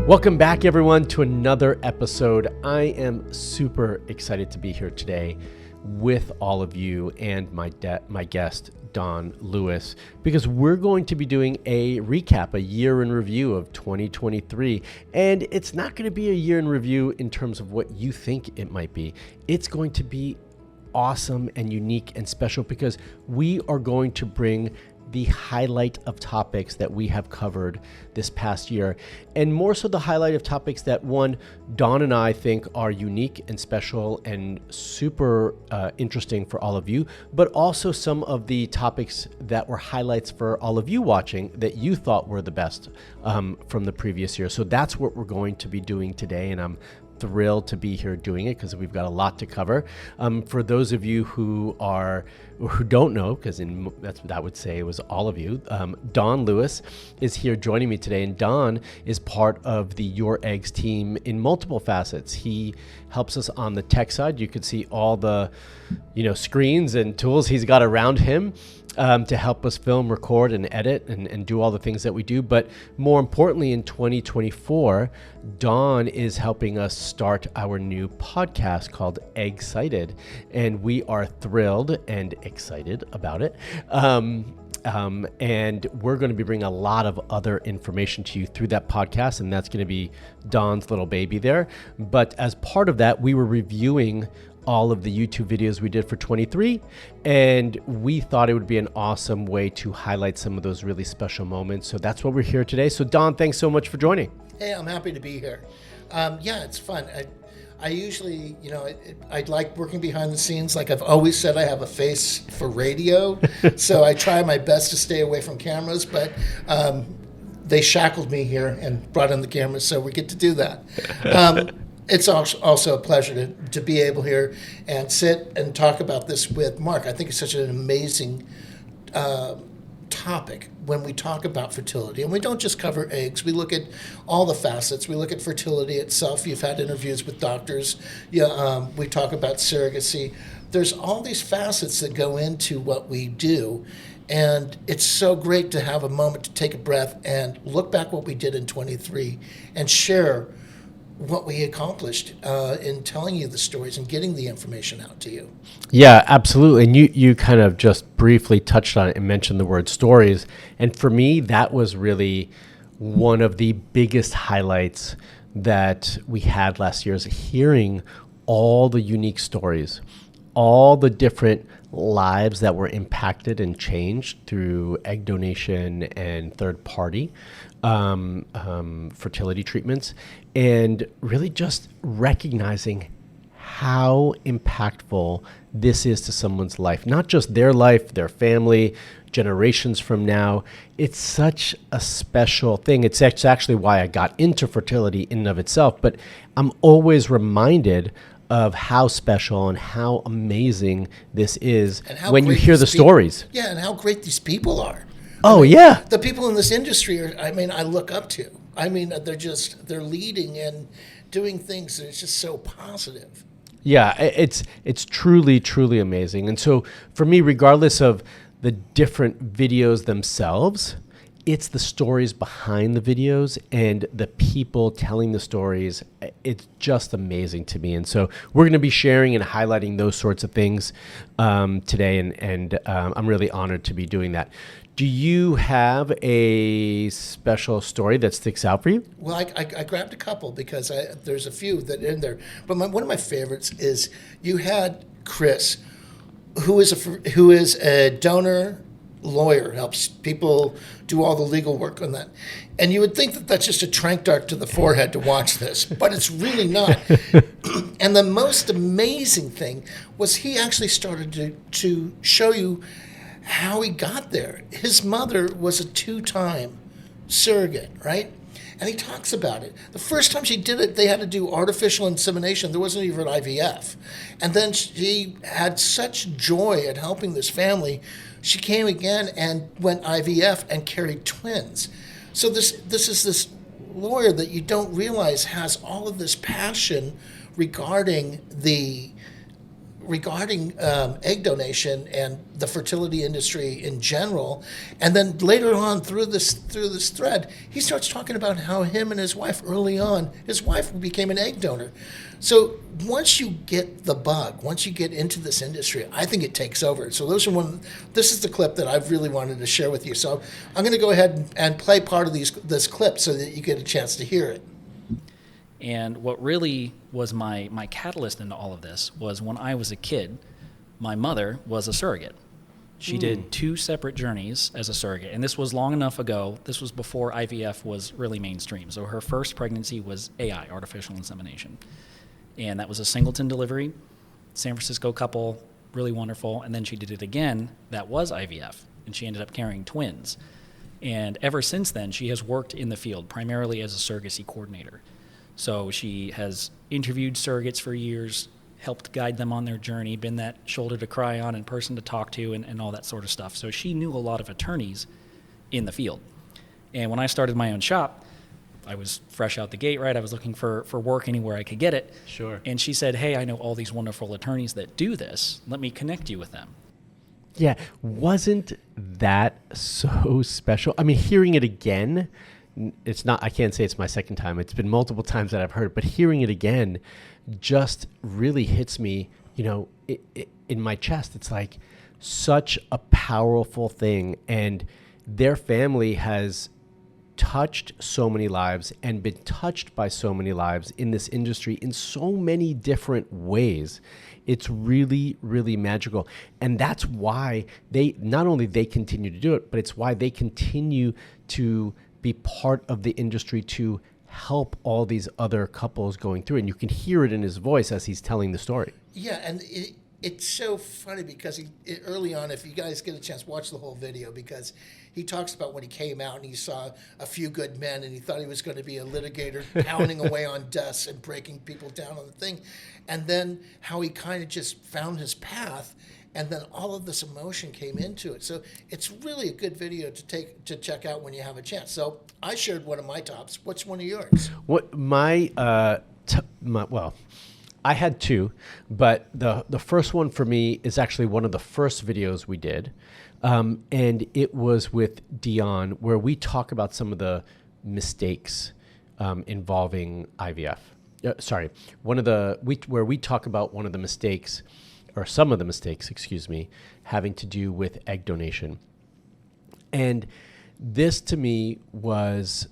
Welcome back, everyone, to another episode. I am super excited to be here today with all of you and my guest, Don Lewis, because we're going to be doing a recap, a year in review of 2023. And it's not going to be a year in review in terms of what you think it might be. It's going to be awesome and unique and special because we are going to bring the highlight of topics that we have covered this past year, and more so the highlight of topics that Don and I think are unique and special and super interesting for all of you, but also some of the topics that were highlights for all of you watching that you thought were the best from the previous year. So that's what we're going to be doing today, and I'm thrilled to be here doing it because we've got a lot to cover. For those of you who don't know, because that would say it was all of you, Don Lewis is here joining me today, and Don is part of the YourEggs team in multiple facets. He helps us on the tech side. You could see all the screens and tools he's got around him to help us film, record, and edit and do all the things that we do. But more importantly, in 2024, Don is helping us start our new podcast called Eggcited, and we are thrilled and excited about it. And we're going to be bringing a lot of other information to you through that podcast, and that's going to be Don's little baby there. But as part of that, we were reviewing all of the YouTube videos we did for 23, and we thought it would be an awesome way to highlight some of those really special moments. So that's what we're here today. So Don, thanks so much for joining. Hey, I'm happy to be here. Yeah, it's fun. I usually, I like working behind the scenes. Like I've always said, I have a face for radio, so I try my best to stay away from cameras, but they shackled me here and brought in the cameras, so we get to do that. It's also a pleasure to be able here and sit and talk about this with Mark. I think it's such an amazing topic when we talk about fertility. And we don't just cover eggs. We look at all the facets. We look at fertility itself. You've had interviews with doctors. We talk about surrogacy. There's all these facets that go into what we do. And it's so great to have a moment to take a breath and look back what we did in 23 and share what we accomplished in telling you the stories and getting the information out to you. Yeah, absolutely. And you kind of just briefly touched on it and mentioned the word stories. And for me, that was really one of the biggest highlights that we had last year, is hearing all the unique stories, all the different lives that were impacted and changed through egg donation and third-party fertility treatments, and really just recognizing how impactful this is to someone's life, not just their life, their family, generations from now. It's such a special thing. It's actually why I got into fertility in and of itself, but I'm always reminded of how special and how amazing this is when you hear the stories. Yeah, and how great these people are. Yeah. The people in this industry I look up to. They're leading and doing things that are just so positive. Yeah, it's truly, truly amazing. And so for me, regardless of the different videos themselves, it's the stories behind the videos and the people telling the stories. It's just amazing to me. And so we're going to be sharing and highlighting those sorts of things today. And I'm really honored to be doing that. Do you have a special story that sticks out for you? Well, I grabbed a couple because there's a few that are in there. But one of my favorites is you had Chris, who is a donor lawyer, helps people do all the legal work on that. And you would think that that's just a trank dart to the forehead to watch this, but it's really not. And the most amazing thing was he actually started to show you how he got there. His mother was a 2-time surrogate, right? And he talks about it. The first time she did it, they had to do artificial insemination. There wasn't even IVF. And then she had such joy at helping this family. She came again and went IVF and carried twins. So this is this lawyer that you don't realize has all of this passion regarding the regarding egg donation and the fertility industry in general. And then later on through this thread, he starts talking about how him and his wife early on, his wife became an egg donor. So once you get the bug, once you get into this industry, I think it takes over. So this is the clip that I've really wanted to share with you. So I'm going to go ahead and play part of this clip so that you get a chance to hear it. And what really was my catalyst into all of this was when I was a kid, my mother was a surrogate. She did 2 separate journeys as a surrogate. And this was long enough ago. This was before IVF was really mainstream. So her first pregnancy was AI, artificial insemination. And that was a singleton delivery, San Francisco couple, really wonderful. And then she did it again. That was IVF. And she ended up carrying twins. And ever since then, she has worked in the field, primarily as a surrogacy coordinator. So she has interviewed surrogates for years, helped guide them on their journey, been that shoulder to cry on and person to talk to and all that sort of stuff. So she knew a lot of attorneys in the field. And when I started my own shop, I was fresh out the gate, right? I was looking for work anywhere I could get it. Sure. And she said, hey, I know all these wonderful attorneys that do this. Let me connect you with them. Yeah. Wasn't that so special? I mean, hearing it again, it's not, I can't say it's my second time. It's been multiple times that I've heard it, but hearing it again just really hits me, in my chest. It's like such a powerful thing. And their family has touched so many lives and been touched by so many lives in this industry in so many different ways. It's really, really magical. And that's why not only they continue to do it, but it's why they continue to be part of the industry to help all these other couples going through. And you can hear it in his voice as he's telling the story. Yeah, and it's so funny because early on, if you guys get a chance, watch the whole video, because he talks about when he came out and he saw a few good men and he thought he was going to be a litigator pounding away on desks and breaking people down on the thing. And then how he kind of just found his path. And then all of this emotion came into it. So it's really a good video to check out when you have a chance. So I shared one of my tops. What's one of yours? What well, I had 2, but the first one for me is actually one of the first videos we did. And it was with Dion, where we talk about some of the mistakes involving IVF. Where we talk about one of the mistakes, or some of the mistakes, having to do with egg donation. And this to me was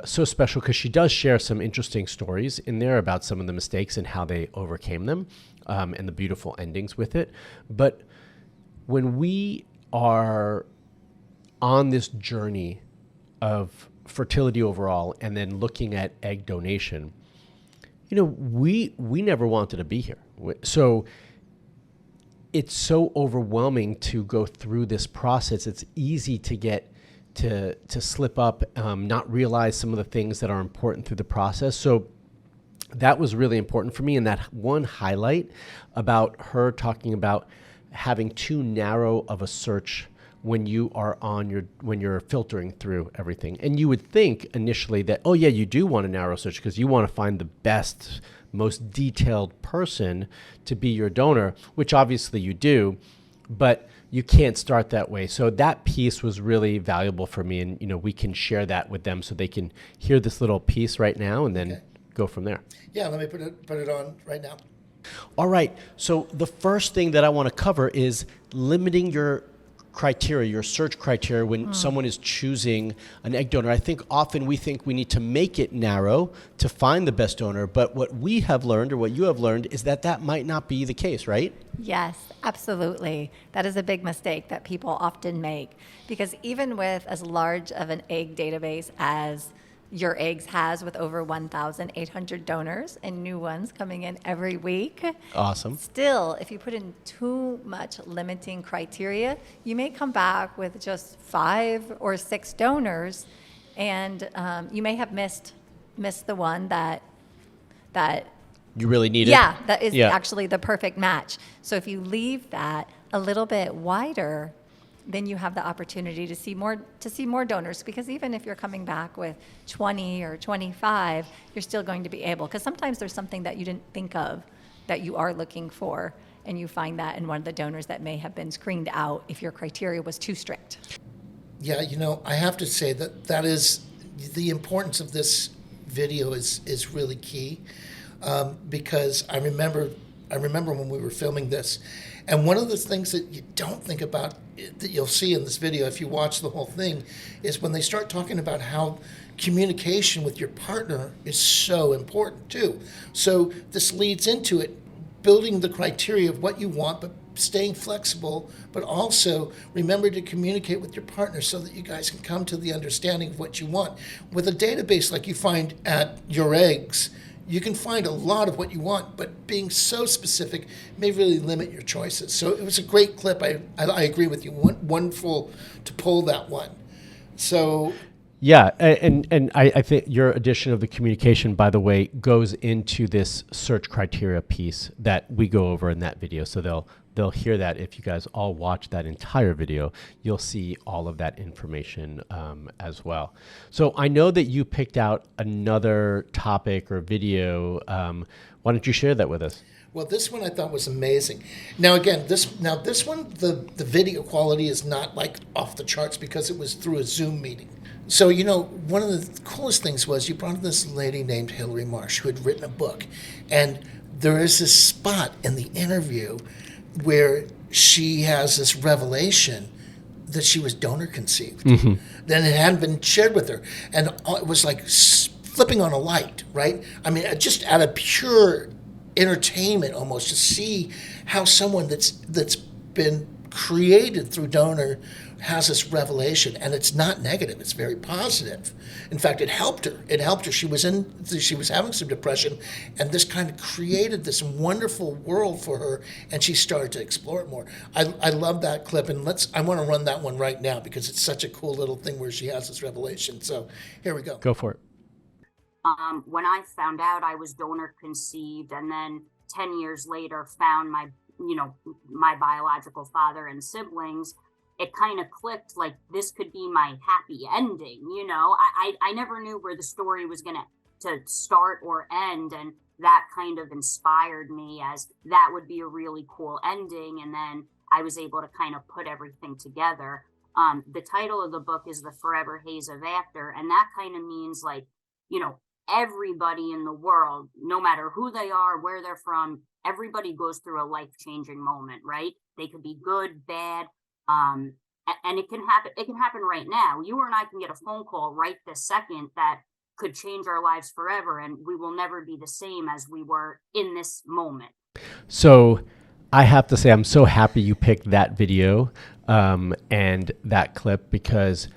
so special because she does share some interesting stories in there about some of the mistakes and how they overcame them, and the beautiful endings with it. But when we are on this journey of fertility overall and then looking at egg donation, we never wanted to be here. So it's so overwhelming to go through this process. It's easy to get to slip up, not realize some of the things that are important through the process. So that was really important for me. And that one highlight about her talking about having too narrow of a search when you are when you're filtering through everything. And you would think initially that, oh yeah, you do want a narrow search because you want to find the best, most detailed person to be your donor, which obviously you do, but you can't start that way. So that piece was really valuable for me. And, we can share that with them so they can hear this little piece right now and then go from there. Yeah, let me put it on right now. All right. So the first thing that I want to cover is limiting your criteria, your search criteria when someone is choosing an egg donor. I think often we think we need to make it narrow to find the best donor, but what we have learned, or what you have learned, is that might not be the case, right? Yes, absolutely. That is a big mistake that people often make, because even with as large of an egg database as YourEggs has, with over 1,800 donors and new ones coming in every week. Awesome. Still, if you put in too much limiting criteria, you may come back with just 5 or 6 donors, and you may have missed the one that you really need it. Yeah, that is actually the perfect match. So if you leave that a little bit wider, then you have the opportunity to see more donors, because even if you're coming back with 20 or 25, you're still going to be able, because sometimes there's something that you didn't think of that you are looking for, and you find that in one of the donors that may have been screened out if your criteria was too strict. Yeah, I have to say that is the importance of this video is really key, because I remember when we were filming this, and one of the things that you don't think about that you'll see in this video if you watch the whole thing is when they start talking about how communication with your partner is so important too. So this leads into it, building the criteria of what you want, but staying flexible, but also remember to communicate with your partner so that you guys can come to the understanding of what you want. With a database like you find at YourEggs, you can find a lot of what you want, but being so specific may really limit your choices. So it was a great clip. I agree with you. Wonderful to pull that one. So Yeah, and I think your addition of the communication, by the way, goes into this search criteria piece that we go over in that video. So they'll hear that. If you guys all watch that entire video, you'll see all of that information as well. So I know that you picked out another topic or video. Why don't you share that with us? Well, this one I thought was amazing. Now, again, this one, the video quality is not like off the charts because it was through a Zoom meeting. So, one of the coolest things was you brought in this lady named Hillary Marsh who had written a book. And there is this spot in the interview where she has this revelation that she was donor conceived. Mm-hmm. Then it hadn't been shared with her. And it was like flipping on a light, right? I mean, just out of pure entertainment almost to see how someone that's been created through donor has this revelation, and it's not negative, it's very positive. In fact, it helped her. She was having some depression, and this kind of created this wonderful world for her, and she started to explore it more. I love that clip, and I want to run that one right now because it's such a cool little thing where she has this revelation. So here we go. Go for it. When I found out I was donor conceived, and then 10 years later found my biological father and siblings, it kind of clicked, like this could be my happy ending. I never knew where the story was going to start or end. And that kind of inspired me as that would be a really cool ending. And then I was able to kind of put everything together. The title of the book is The Forever Haze of After. And that kind of means everybody in the world, no matter who they are, where they're from, everybody goes through a life-changing moment, right? They could be good, bad, and it can happen. It can happen right now. You and I can get a phone call right this second that could change our lives forever, and we will never be the same as we were in this moment. So I have to say, I'm so happy you picked that video and that clip, because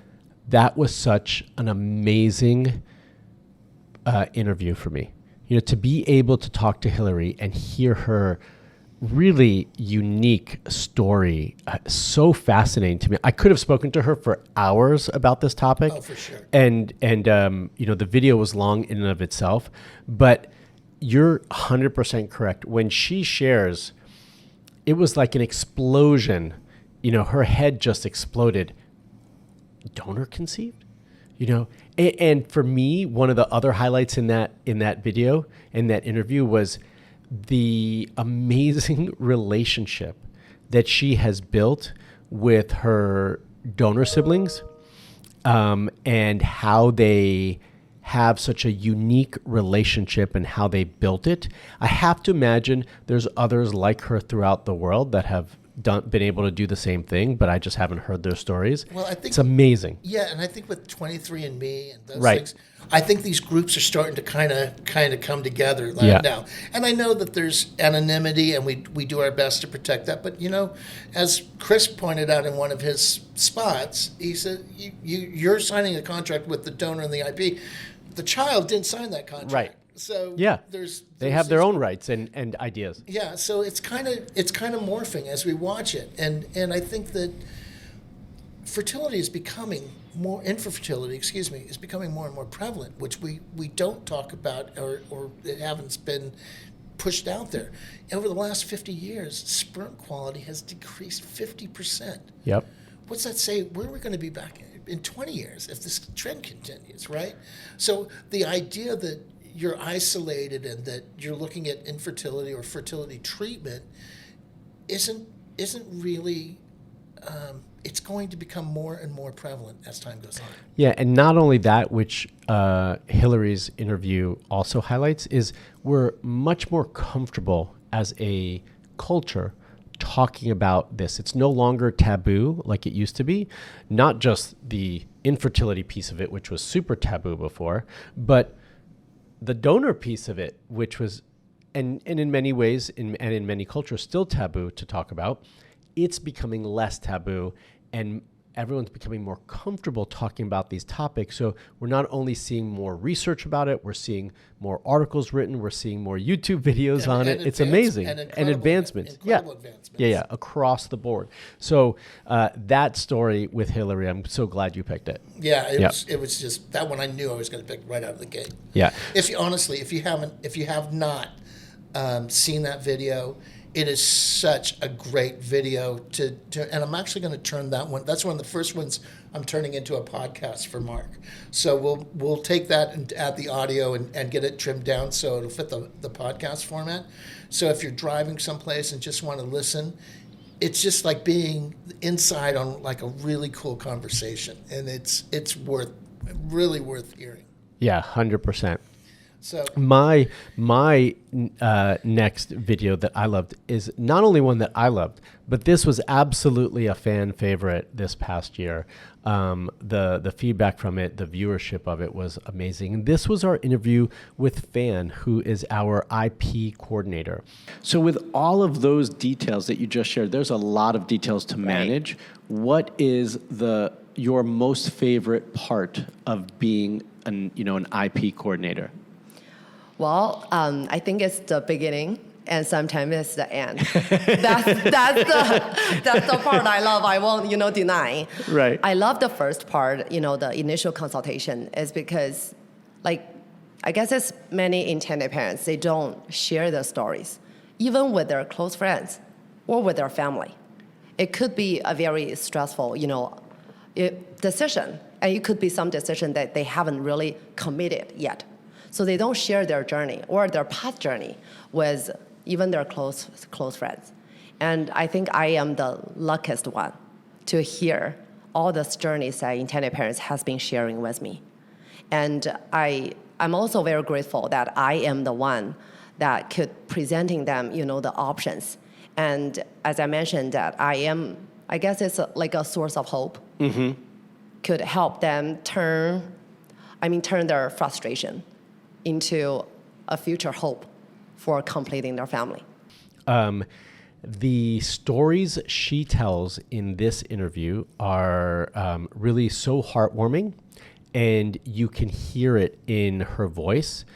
that was such an amazing interview for me. To be able to talk to Hillary and hear her really unique story, so fascinating to me. I could have spoken to her for hours about this topic. Oh, for sure. And the video was long in and of itself, but you're 100% correct. When she shares, it was like an explosion. Her head just exploded. Donor conceived? And for me, one of the other highlights in that video, in that interview, was the amazing relationship that she has built with her donor siblings, and how they have such a unique relationship and how they built it. I have to imagine there's others like her throughout the world that have been able to do the same thing, but I just haven't heard their stories. Well, I think it's amazing. Yeah, and I think with 23andMe and those Right. things, I think these groups are starting to kind of come together now. And I know that there's anonymity, and we do our best to protect that. But as Chris pointed out in one of his spots, he said you're signing a contract with the donor and the IP. The child didn't sign that contract. Right. So Yeah, they have their these- own rights and ideas. Yeah, so it's kind of morphing as we watch it, and I think that fertility is becoming more, infertility, is becoming more and more prevalent, which we don't talk about or it haven't been pushed out there. Over the last 50 years, sperm quality has decreased 50%. Yep. What's that say? Where are we going to be back in 20 years if this trend continues, right? So the idea that you're isolated and that you're looking at infertility or fertility treatment isn't really. It's going to become more and more prevalent as time goes on. Yeah, and not only that, which Hillary's interview also highlights, is we're much more comfortable as a culture talking about this. It's no longer taboo like it used to be, not just the infertility piece of it, which was super taboo before, but the donor piece of it, which was, and in many ways, and in many cultures, still taboo to talk about. It's becoming less taboo, and everyone's becoming more comfortable talking about these topics. So we're not only seeing more research about it, we're seeing more articles written, we're seeing more YouTube videos on it. It's amazing. And advancements. Advancements. Yeah, across the board. So that story with Hillary, I'm so glad you picked it. Yeah, it was just that one I knew I was going to pick right out of the gate. Yeah. If you have not seen that video, it is such a great video and I'm actually going to turn that one. That's one of the first ones I'm turning into a podcast for Mark. So we'll take that and add the audio and get it trimmed down so it'll fit the podcast format. So if you're driving someplace and just want to listen, it's just like being inside on like a really cool conversation, and it's really worth hearing. Yeah, 100%. So my next video that I loved is not only one that I loved, but this was absolutely a fan favorite this past year. The feedback from it, the viewership of it was amazing. And this was our interview with Fan, who is our IP coordinator. So with all of those details that you just shared, there's a lot of details to manage. Right. What is your most favorite part of being an IP coordinator? Well, I think it's the beginning, and sometimes it's the end. That's the part I love. I won't deny. Right. I love the first part. The initial consultation is because, I guess it's many intended parents. They don't share their stories, even with their close friends or with their family. It could be a very stressful, decision, and it could be some decision that they haven't really committed yet. So they don't share their journey or their past journey with even their close friends. And I think I am the luckiest one to hear all these journeys that intended parents has been sharing with me. And I'm also very grateful that I am the one that could presenting them, the options. And as I mentioned, that I guess it's like a source of hope. Mm-hmm. Could help them turn their frustration into a future hope for completing their family. The stories she tells in this interview are really so heartwarming, and you can hear it in her voice.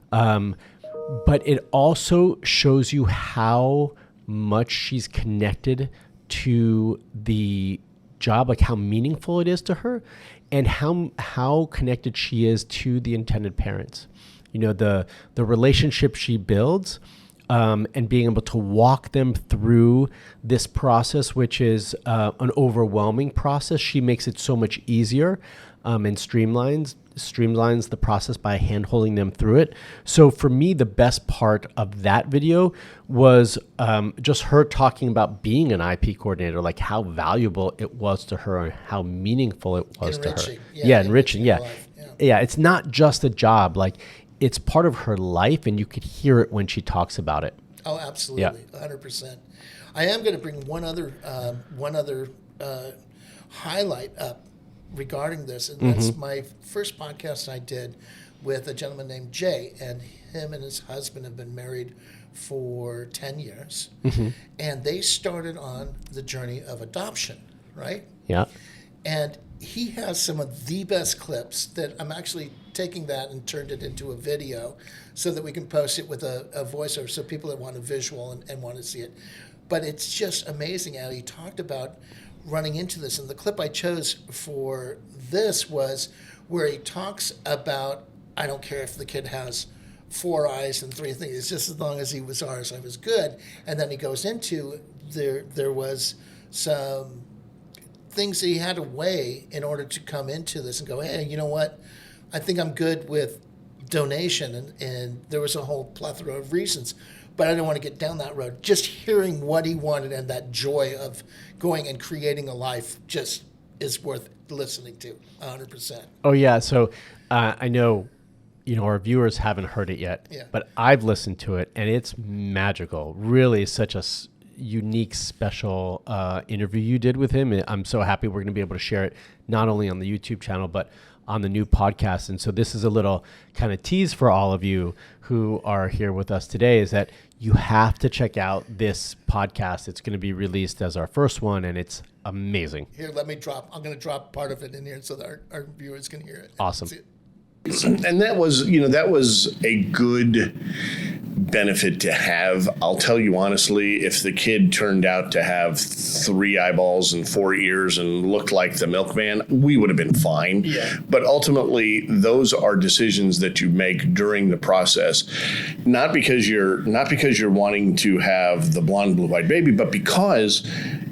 But it also shows you how much she's connected to the job, like how meaningful it is to her, and how connected she is to the intended parents. The relationship she builds, and being able to walk them through this process, which is an overwhelming process. She makes it so much easier and streamlines the process by hand-holding them through it. So for me, the best part of that video was just her talking about being an IP coordinator, like how valuable it was to her and how meaningful it was to her. Yeah, enriching. Yeah, it's not just a job. Like, it's part of her life, and you could hear it when she talks about it. Oh, absolutely, 100%. I am going to bring one other highlight up regarding this, and that's my first podcast I did with a gentleman named Jay, and him and his husband have been married for 10 years, and they started on the journey of adoption, right? Yeah. And he has some of the best clips that I'm actually taking that and turned it into a video so that we can post it with a voiceover so people that want a visual and want to see it. But it's just amazing how he talked about running into this. And the clip I chose for this was where he talks about, I don't care if the kid has 4 eyes and 3 things, it's just as long as he was ours, I was good. And then he goes into, there was some things that he had to weigh in order to come into this and go, hey, you know what? I think I'm good with donation. And there was a whole plethora of reasons. but I didn't want to get down that road. Just hearing what he wanted and that joy of going and creating a life just is worth listening to 100%. Oh yeah. So I know, our viewers haven't heard it yet, Yeah. but I've listened to it and it's magical. Really such a unique, special interview you did with him. I'm so happy we're going to be able to share it not only on the YouTube channel, but on the new podcast. And so this is a little kind of tease for all of you who are here with us today, is that you have to check out this podcast. It's going to be released as our first one, and it's amazing. Here, I'm going to drop part of it in here so that our viewers can hear it. Awesome. See it. And that was a good benefit to have. I'll tell you honestly, if the kid turned out to have 3 eyeballs and 4 ears and looked like the milkman, we would have been fine. Yeah. But ultimately, those are decisions that you make during the process, not because you're wanting to have the blonde, blue-eyed baby, but because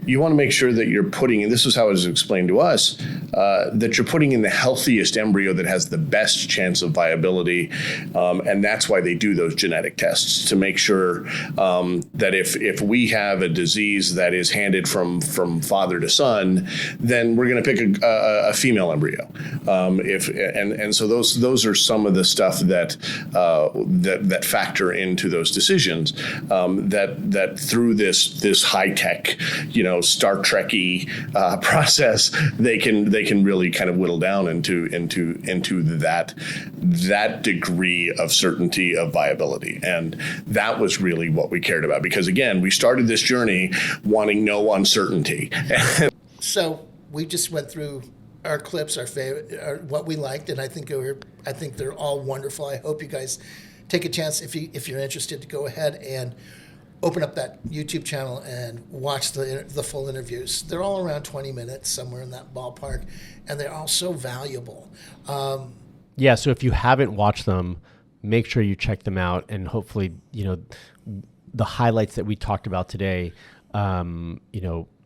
you want to make sure that you're putting, and this is how it was explained to us, that you're putting in the healthiest embryo that has the best chance of viability. And that's why they do those genetic tests, to make sure that if we have a disease that is handed from father to son, then we're going to pick a female embryo. So those are some of the stuff that factor into those decisions, that through this high tech, Star Trek-y process, they can really kind of whittle down into that degree of certainty of viability. And that was really what we cared about, because again, we started this journey wanting no uncertainty. So we just went through our clips, our favorite, what we liked, and I think they're all wonderful. I hope you guys take a chance, if you're interested, to go ahead and open up that YouTube channel and watch the full interviews. They're all around 20 minutes, somewhere in that ballpark, and they're all so valuable. Yeah, so if you haven't watched them, make sure you check them out, and hopefully, the highlights that we talked about today,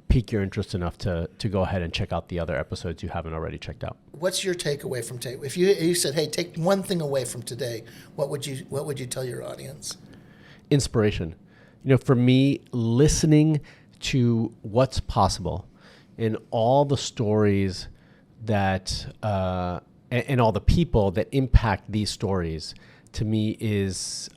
pique your interest enough to go ahead and check out the other episodes you haven't already checked out. What's your takeaway from today? If you said, "Hey, take one thing away from today," what would you tell your audience? Inspiration. For me, listening to what's possible in all the stories that and all the people that impact these stories, to me is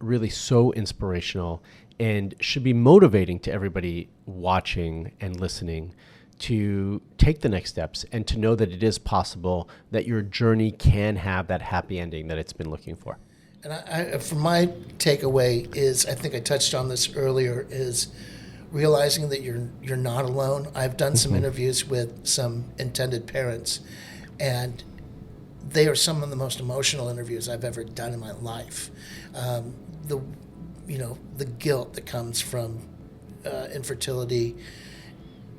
really so inspirational, and should be motivating to everybody watching and listening to take the next steps and to know that it is possible, that your journey can have that happy ending that it's been looking for. And for my takeaway is, I think I touched on this earlier, is realizing that you're not alone. I've done some interviews with some intended parents, and they are some of the most emotional interviews I've ever done in my life. The guilt that comes from infertility,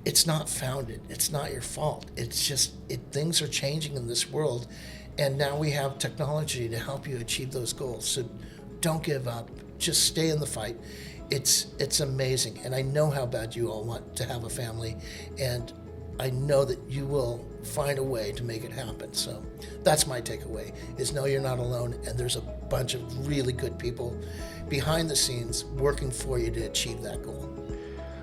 it's not founded. It's not your fault. It's just things are changing in this world. And now we have technology to help you achieve those goals. So don't give up. Just stay in the fight. It's amazing. And I know how bad you all want to have a family. And I know that you will find a way to make it happen. So that's my takeaway, is know you're not alone. And there's a bunch of really good people behind the scenes working for you to achieve that goal.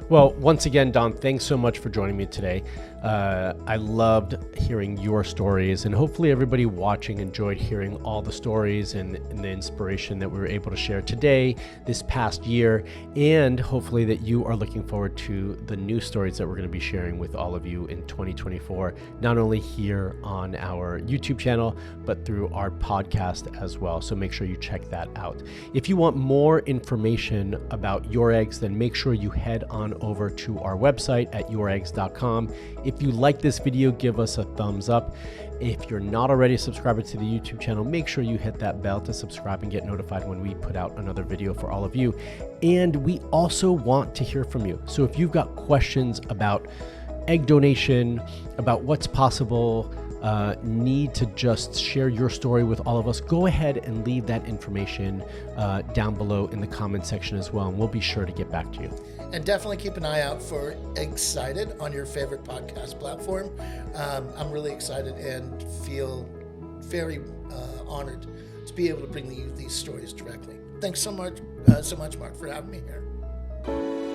Well, once again, Don, thanks so much for joining me today. I loved hearing your stories, and hopefully everybody watching enjoyed hearing all the stories and the inspiration that we were able to share today, this past year, and hopefully that you are looking forward to the new stories that we're going to be sharing with all of you in 2024, not only here on our YouTube channel, but through our podcast as well. So make sure you check that out. If you want more information about YourEggs, then make sure you head on over to our website at YourEggs.com. If you like this video, give us a thumbs up. If you're not already a subscriber to the YouTube channel, make sure you hit that bell to subscribe and get notified when we put out another video for all of you. And we also want to hear from you. So if you've got questions about egg donation, about what's possible, need to just share your story with all of us, go ahead and leave that information down below in the comment section as well, and we'll be sure to get back to you. And definitely keep an eye out for Excited on your favorite podcast platform. I'm really excited and feel very honored to be able to bring you these stories directly. Thanks so much, Mark, for having me here.